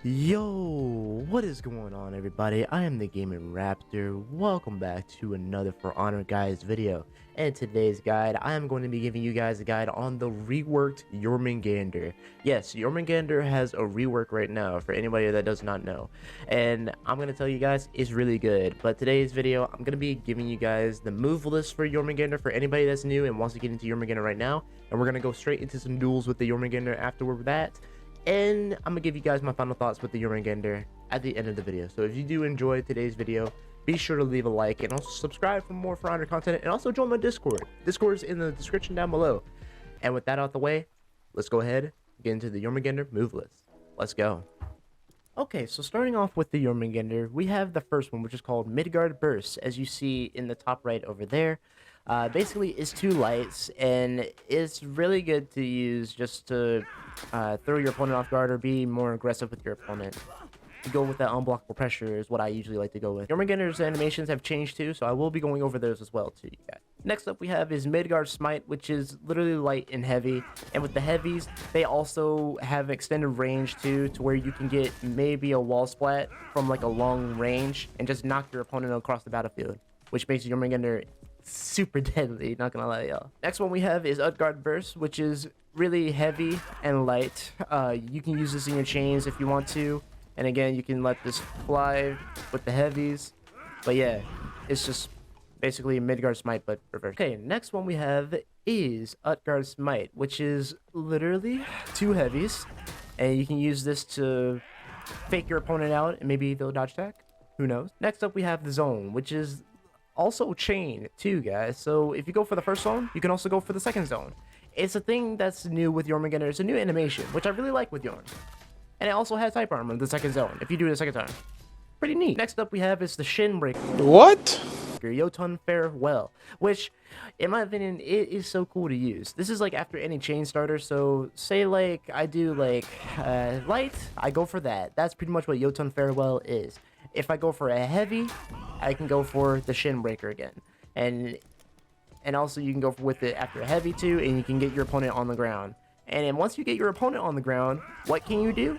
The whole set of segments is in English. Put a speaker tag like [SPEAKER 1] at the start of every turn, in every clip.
[SPEAKER 1] Yo, what is going on, everybody? I am the Gaming Raptor. Welcome back to another For Honor Guys video. And today's guide, I am going to be giving you guys a guide on the reworked Jormungandr. Yes, Jormungandr has a rework right now for anybody that does not know. And I'm going to tell you guys, it's really good. But today's video, I'm going to be giving you guys the move list for Jormungandr for anybody that's new and wants to get into Jormungandr right now. And we're going to go straight into some duels with the Jormungandr after that. And I'm gonna give you guys my final thoughts with the Jormungandr at the end of the video. So if you do enjoy today's video, be sure to leave a like and also subscribe for more For Honor content, and also join my Discord. Discord's in the description down below. And with that out the way, let's go ahead and get into the Jormungandr move list. Let's go. Okay, so starting off with the Jormungandr, we have the first one, which is called Midgard Burst, as you see in the top right over there. Basically, it's 2 lights, and it's really good to use just to throw your opponent off guard or be more aggressive with your opponent. To go with that unblockable pressure is what I usually like to go with. Jormungandr's animations have changed too, so I will be going over those as well too, you guys. Next up we have is Midgard Smite, which is literally light and heavy. And with the heavies, they also have extended range too, to where you can get maybe a wall splat from like a long range and just knock your opponent across the battlefield, which makes Jormungandr super deadly, not gonna lie, y'all. Next one we have is Utgard Burst, which is really heavy and light. You can use this in your chains if you want to, and again you can let this fly with the heavies. But yeah, it's just basically Midgard Smite but reverse. Okay, next one we have is Utgard Smite, which is literally 2 heavies, and you can use this to fake your opponent out and maybe they'll dodge attack, who knows. Next up we have the Zone, which is also chain too, guys. So if you go for the first zone, you can also go for the second zone. It's a thing that's new with Jormungandr. It's a new animation, which I really like with Jorm. And it also has type armor in the second zone if you do it a second time. Pretty neat. Next up we have is the Shin Breaker.
[SPEAKER 2] What?
[SPEAKER 1] Jotun Farewell, which in my opinion it is so cool to use. This is like after any chain starter, so say like I do like light, I go for that. That's pretty much what Jotun Farewell is. If I go for a heavy, I can go for the Shin Breaker again, and also you can go with it after a heavy too, and you can get your opponent on the ground. And then once you get your opponent on the ground, what can you do?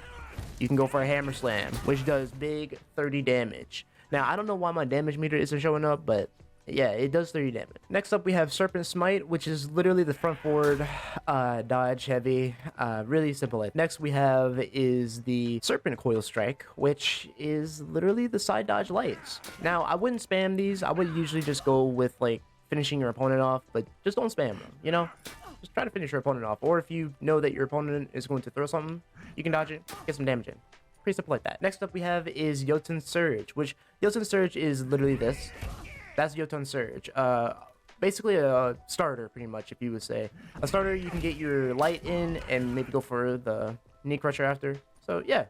[SPEAKER 1] You can go for a Hammer Slam, which does big 30 damage. Now, I don't know why my damage meter isn't showing up, but yeah, it does 30 damage. Next up, we have Serpent Smite, which is literally the front forward dodge heavy. Really simple. Next, we have is the Serpent Coil Strike, which is literally the side dodge lights. Now, I wouldn't spam these. I would usually just go with like finishing your opponent off, but just don't spam them, you know? Just try to finish your opponent off. Or if you know that your opponent is going to throw something, you can dodge it, get some damage in. Pretty simple like that. Next up we have is Jotun Surge, which Jotun Surge is literally this. That's Jotun Surge. Basically a starter, pretty much, if you would say. A starter, you can get your light in and maybe go for the knee crusher after. So yeah,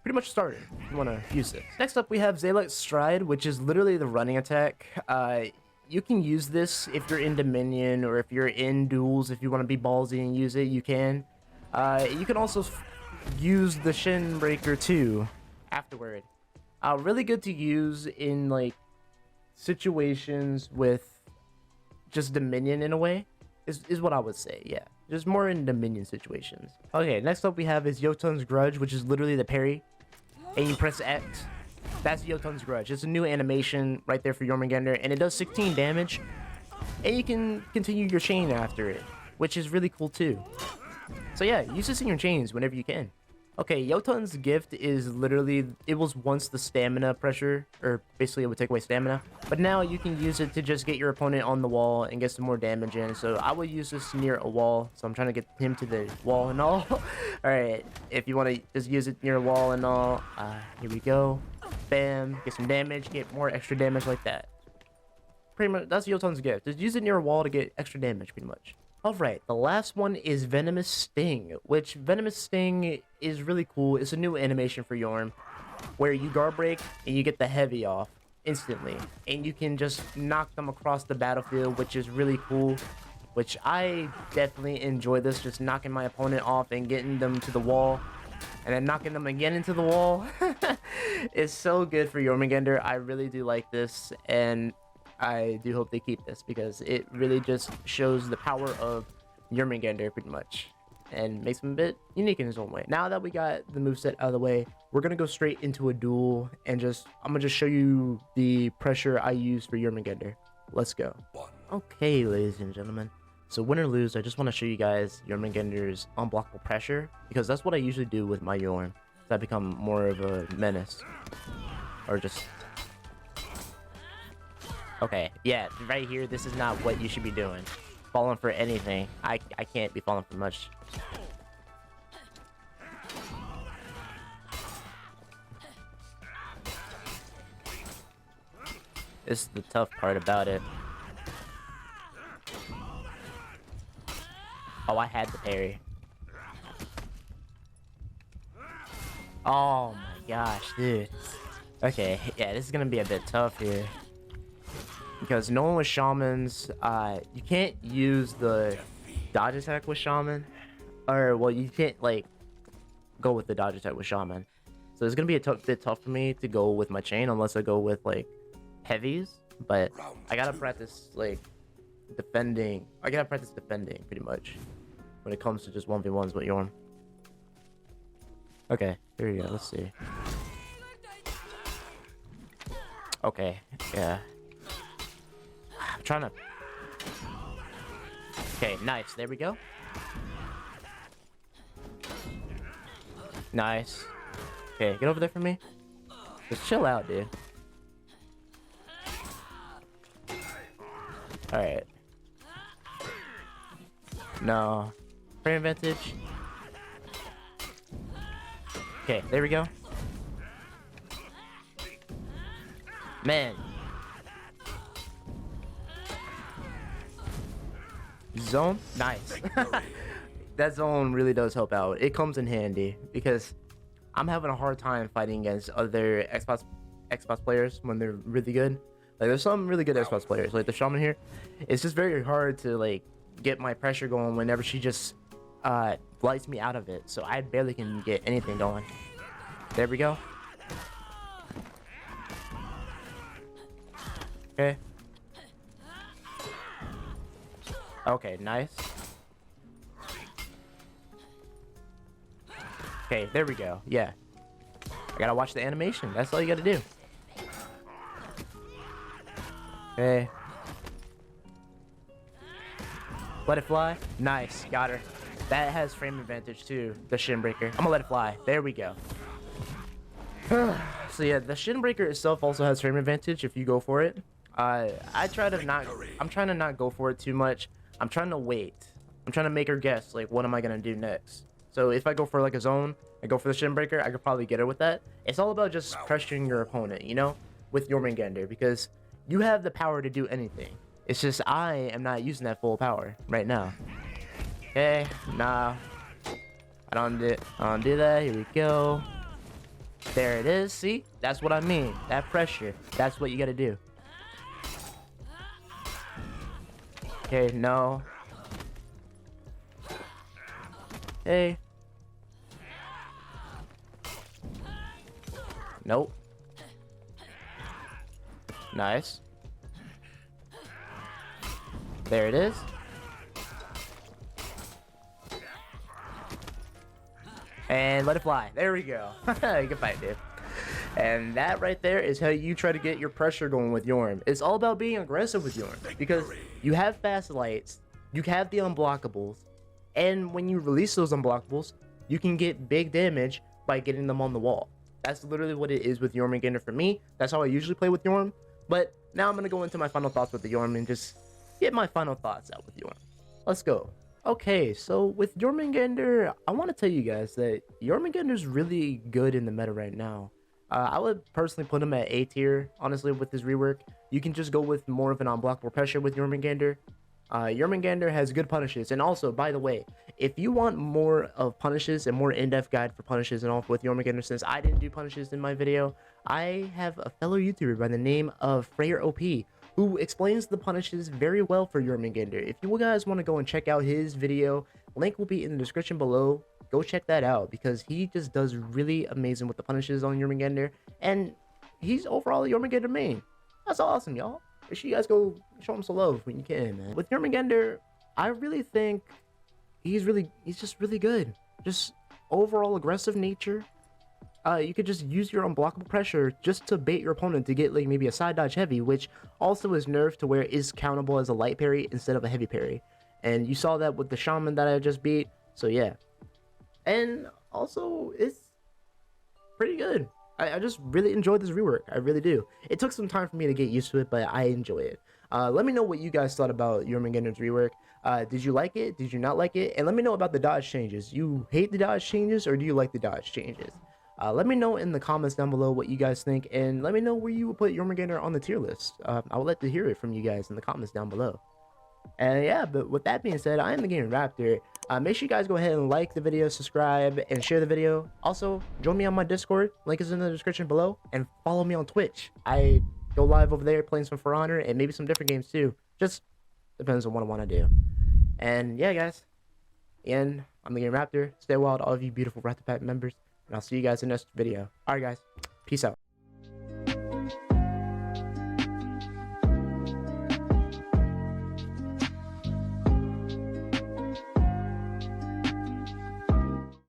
[SPEAKER 1] pretty much a starter if you want to use this. Next up we have Zaylik Stride, which is literally the running attack. You can use this if you're in Dominion or if you're in duels. If you want to be ballsy and use it, you can. You can also use the Shin Breaker too afterward. Really good to use in like situations with just Dominion in a way is what I would say. Yeah, just more in Dominion situations. Okay, next up we have is Jotun's Grudge, which is literally the parry, and you press X. That's Jotun's Grudge. It's a new animation right there for Jormungandr, and it does 16 damage, and you can continue your chain after it, which is really cool too. So yeah, use this in your chains whenever you can. Okay, Jotun's Gift is literally, it was once the stamina pressure, or basically it would take away stamina, but now you can use it to just get your opponent on the wall and get some more damage in. So I would use this near a wall, so I'm trying to get him to the wall and all. Alright, if you want to just use it near a wall and all, here we go. Bam, get some damage, get more extra damage like that. Pretty much, that's Jotun's Gift. Just use it near a wall to get extra damage, pretty much. Alright, the last one is Venomous Sting, which Venomous Sting is really cool. It's a new animation for Jorm, where you guard break and you get the heavy off instantly. And you can just knock them across the battlefield, which is really cool. Which I definitely enjoy this, just knocking my opponent off and getting them to the wall. And then knocking them again into the wall. It's so good for Jormungandr. I really do like this, and I do hope they keep this because it really just shows the power of Jormungandr pretty much. and makes him a bit unique in his own way. Now that we got the moveset out of the way, we're gonna go straight into a duel and I'm gonna just show you the pressure I use for Jormungandr. Let's go. Okay, ladies and gentlemen. So win or lose, I just want to show you guys Jormungandr's unblockable pressure, because that's what I usually do with my Jorm. So I become more of a menace. Or just... Okay, yeah, right here, this is not what you should be doing. Falling for anything. I can't be falling for much. This is the tough part about it. Oh, I had the parry. Oh my gosh, dude. Okay, yeah, this is gonna be a bit tough here. Because no one with shamans, you can't use the dodge attack with shaman. Or, well, you can't, like, go with the dodge attack with shaman. So it's gonna be a bit tough for me to go with my chain unless I go with, like, heavies. But I gotta practice, like, defending. I gotta practice defending, pretty much, when it comes to just 1v1s with Jorm. Okay, here we go, let's see. Okay, yeah. I'm trying to... Okay, nice, there we go. Nice. Okay, get over there for me. Just chill out, dude. Alright. No. Frame advantage. Okay, there we go. Man. Zone? Nice. That zone really does help out. It comes in handy because I'm having a hard time fighting against other Xbox players when they're really good. Like, there's some really good Xbox players, like the shaman here. It's just very hard to, like, get my pressure going whenever she just lights me out of it. So I barely can get anything going. There we go. Okay. Okay, nice. Okay, there we go. Yeah. I gotta watch the animation. That's all you gotta do. Okay. Let it fly. Nice. Got her. That has frame advantage too. The Shin Breaker. I'm gonna let it fly. There we go. So yeah, the Shin Breaker itself also has frame advantage if you go for it. I try to not... I'm trying to not go for it too much. I'm trying to wait. I'm trying to make her guess, like, what am I gonna do next? So if I go for, like, a zone, I go for the Shin Breaker, I could probably get her with that. It's all about just pressuring your opponent, you know? With Jormungandr, because you have the power to do anything. It's just I am not using that full power right now. Okay, nah. I don't do that. Here we go. There it is. See? That's what I mean. That pressure. That's what you gotta do. Okay, no. Hey. Nope. Nice. There it is. And let it fly. There we go. Good fight, dude. And that right there is how you try to get your pressure going with Jorm. It's all about being aggressive with Jorm, because you have fast lights, you have the unblockables, and when you release those unblockables, you can get big damage by getting them on the wall. That's literally what it is with Jormungandr for me. That's how I usually play with Jorm. But now I'm going to go into my final thoughts with the Jorm and just get my final thoughts out with Jorm. Let's go. Okay, so with Jormungandr, I want to tell you guys that Jormungandr is really good in the meta right now. I would personally put him at A tier, honestly, with his rework. You can just go with more of an unblockable pressure with Jormungandr. Jormungandr has good punishes, and also, by the way, if you want more of punishes and more in-depth guide for punishes and all with Jormungandr, since I didn't do punishes in my video, I have a fellow YouTuber by the name of Freyr OP, who explains the punishes very well for Jormungandr. If you guys want to go and check out his video, link will be in the description below. Go check that out, because he just does really amazing with the punishes on Jormungandr, and he's overall a Jormungandr main. That's awesome, y'all. Make sure you guys go show him some love when you can, man. With Jormungandr, I really think he's just really good. Just overall aggressive nature. You could just use your unblockable pressure just to bait your opponent to get like maybe a side dodge heavy, which also is nerfed to where it is countable as a light parry instead of a heavy parry. And you saw that with the shaman that I just beat. So yeah. And also it's pretty good. I just really enjoyed this rework. I really do. It took some time for me to get used to it, but I enjoy it. Let me know what you guys thought about Jormungandr's rework. Did you like it? Did you not like it? And let me know about the dodge changes. You hate the dodge changes or do you like the dodge changes? Let me know in the comments down below what you guys think, and let me know where you would put Jormungandr on the tier list. I would like to hear it from you guys in the comments down below. And yeah, but with that being said, I am the Gaming Raptor. Make sure you guys go ahead and like the video, subscribe, and share the video. Also, join me on my Discord. Link is in the description below. And follow me on Twitch. I go live over there playing some For Honor and maybe some different games too. Just depends on what I want to do. And yeah, guys. And I'm the Gaming Raptor. Stay wild, all of you beautiful Raptor Pack members. And I'll see you guys in the next video. Alright, guys. Peace out.